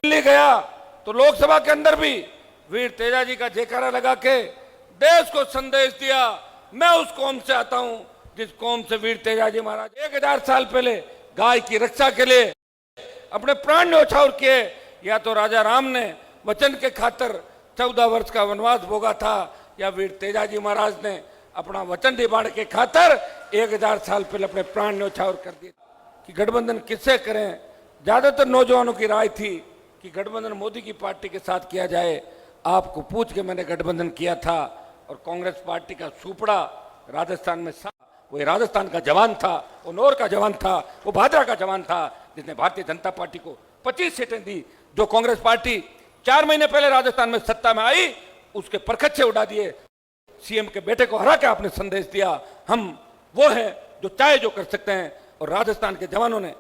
दिल्ली गया तो लोकसभा के अंदर भी वीर तेजाजी का जयकारा लगा के देश को संदेश दिया, मैं उस कौम से आता हूं जिस कौम से वीर तेजाजी महाराज 1000 साल पहले गाय की रक्षा के लिए अपने प्राण न्यौछावर किए। या तो राजा राम ने वचन के खातिर 14 वर्ष का वनवास भोगा था, या वीर तेजाजी महाराज ने अपना वचन निभाने के खातिर 1000 साल पहले अपने प्राण न्यौछावर कर दिए। कि गठबंधन किससे करें, ज्यादातर नौजवानों की राय थी कि गठबंधन मोदी की पार्टी के साथ किया जाए। आपको पूछ के मैंने गठबंधन किया था, और कांग्रेस पार्टी का सुपड़ा राजस्थान में वो राजस्थान का जवान था, वो नौर का जवान था, वो भादरा का जवान था, जिसने भारतीय जनता पार्टी को 25 सीटें दी। जो कांग्रेस पार्टी 4 महीने पहले राजस्थान में सत्ता में आई, उसके परखच्चे उड़ा दिए। सीएम के बेटे को हरा के आपने संदेश दिया, हम वो हैं जो चाहे जो कर सकते हैं, और राजस्थान के जवानों ने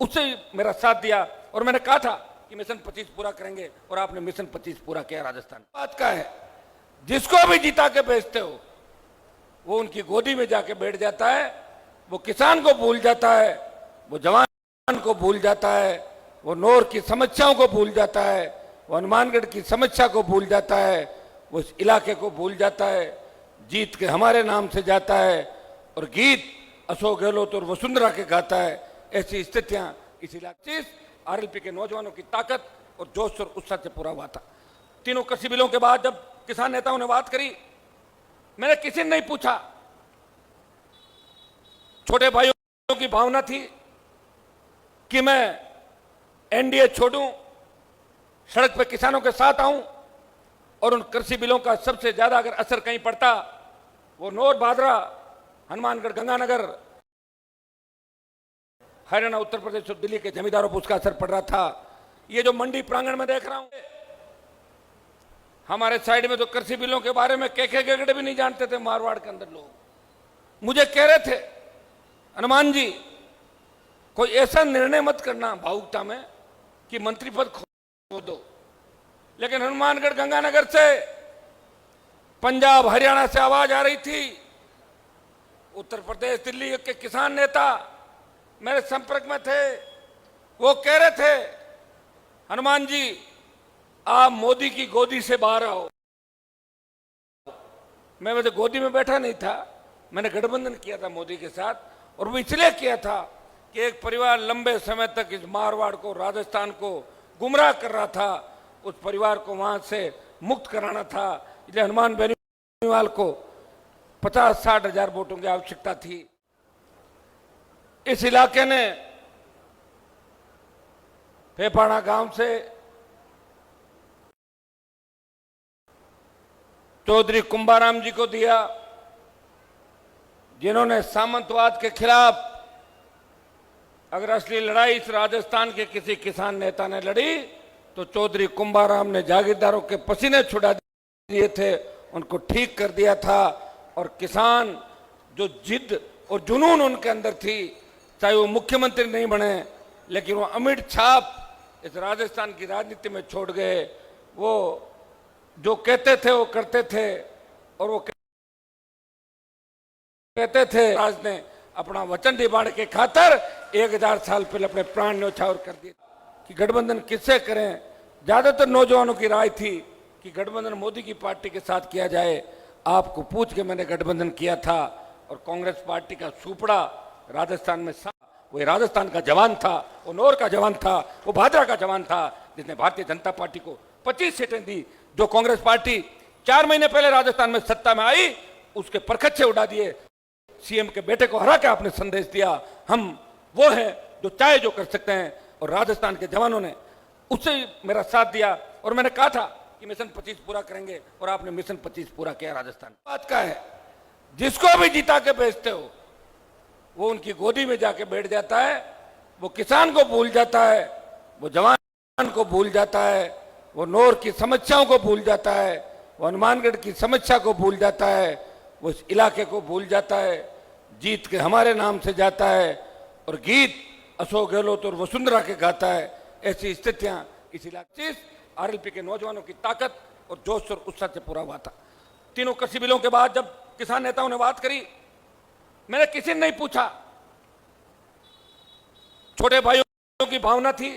उससे मेरा साथ दिया। और मैंने कहा था कि मिशन 25 पूरा करेंगे, और आपने मिशन 25 पूरा किया। राजस्थान बात का है, जिसको भी जिता के भेजते हो वो उनकी गोदी में जाके बैठ जाता है, वो किसान को भूल जाता है, वो जवान को भूल जाता है, वो नौर की समस्याओं को भूल जाता है, वो हनुमानगढ़ की समस्या को भूल जाता है, वो इस इलाके को भूल जाता है। जीत के हमारे नाम से जाता है, और गीत अशोक गहलोत और वसुंधरा के गाता है। ऐसी स्थितियां इस इलाके आरएलपी के नौजवानों की ताकत और जोश और उत्साह से पूरा हुआ था। तीनों कृषि बिलों के बाद जब किसान नेताओं ने बात करी, मैंने किसी ने नहीं पूछा। छोटे भाइयों की भावना थी कि मैं एनडीए छोड़ूं, सड़क पे किसानों के साथ आऊं, और उन कृषि बिलों का सबसे ज्यादा अगर असर कहीं पड़ता, वो नौर भादरा, हनुमानगढ़, गंगानगर, हरियाणा, उत्तर प्रदेश और दिल्ली के जमींदारों पर उसका असर पड़ रहा था। ये जो मंडी प्रांगण में देख रहा हूं, हमारे साइड में तो कृषि बिलों के बारे में केके गेगड़े भी नहीं जानते थे। मारवाड़ के अंदर लोग मुझे कह रहे थे, हनुमान जी कोई ऐसा निर्णय मत करना भावुकता में कि मंत्री पद खो दो। लेकिन हनुमानगढ़, गंगानगर से, पंजाब, हरियाणा से आवाज आ रही थी। उत्तर प्रदेश, दिल्ली के किसान नेता मेरे संपर्क में थे, वो कह रहे थे, हनुमान जी आप मोदी की गोदी से बाहर आओ। मैं वैसे गोदी में बैठा नहीं था, मैंने गठबंधन किया था मोदी के साथ, और वो इसलिए किया था कि एक परिवार लंबे समय तक इस मारवाड़ को, राजस्थान को गुमराह कर रहा था, उस परिवार को वहां से मुक्त कराना था। इसलिए हनुमान बेनीवाल को 50-60 हजार वोटों की आवश्यकता थी। इस इलाके ने फेफाड़ा गांव से चौधरी कुंभाराम जी को दिया, जिन्होंने सामंतवाद के खिलाफ अगर असली लड़ाई इस राजस्थान के किसी किसान नेता ने लड़ी तो चौधरी कुंभाराम ने जागीरदारों के पसीने छुड़ा दिए थे, उनको ठीक कर दिया था। और किसान जो जिद और जुनून उनके अंदर थी, चाहे वो मुख्यमंत्री नहीं बने, लेकिन वो अमिट छाप इस राजस्थान की राजनीति में छोड़ गए। वो जो कहते थे वो करते थे, और वो कहते थे, राज ने अपना वचन निभाने के खातिर 1000 साल पहले अपने प्राण न्यौछावर कर दिए। कि गठबंधन किससे करें, ज्यादातर नौजवानों की राय थी कि गठबंधन मोदी की पार्टी के साथ किया जाए। आपको पूछ के मैंने गठबंधन किया था, और कांग्रेस पार्टी का सुपड़ा राजस्थान में वो राजस्थान का जवान था, वो नौर का जवान था, वो भादरा का जवान था, जिसने भारतीय जनता पार्टी को 25 सीटें दी। जो कांग्रेस पार्टी 4 महीने पहले राजस्थान में सत्ता में आई, उसके परखच्चे उड़ा दिए। सीएम के बेटे को हरा के आपने संदेश दिया, हम वो हैं जो चाहे जो कर सकते हैं, और राजस्थान के जवानों ने उससे मेरा साथ दिया। और मैंने कहा था कि मिशन 25 पूरा करेंगे, और आपने मिशन 25 पूरा किया। राजस्थान बात का है, जिसको भी जिता के भेजते हो वो उनकी गोदी में जाके बैठ जाता है, वो किसान को भूल जाता है, वो जवान को भूल जाता है, वो नौर की समस्याओं को भूल जाता है, वो हनुमानगढ़ की समस्या को भूल जाता है, वो इस इलाके को भूल जाता है। जीत के हमारे नाम से जाता है, और गीत अशोक गहलोत और वसुंधरा के गाता है। ऐसी स्थितियां इस इलाके आरएलपी के नौजवानों की ताकत और जोश और उत्साह से पूरा हुआ था। तीनों कृषि बिलों के बाद जब किसान नेताओं ने बात करी, मैंने किसी ने नहीं पूछा। छोटे भाइयों की भावना थी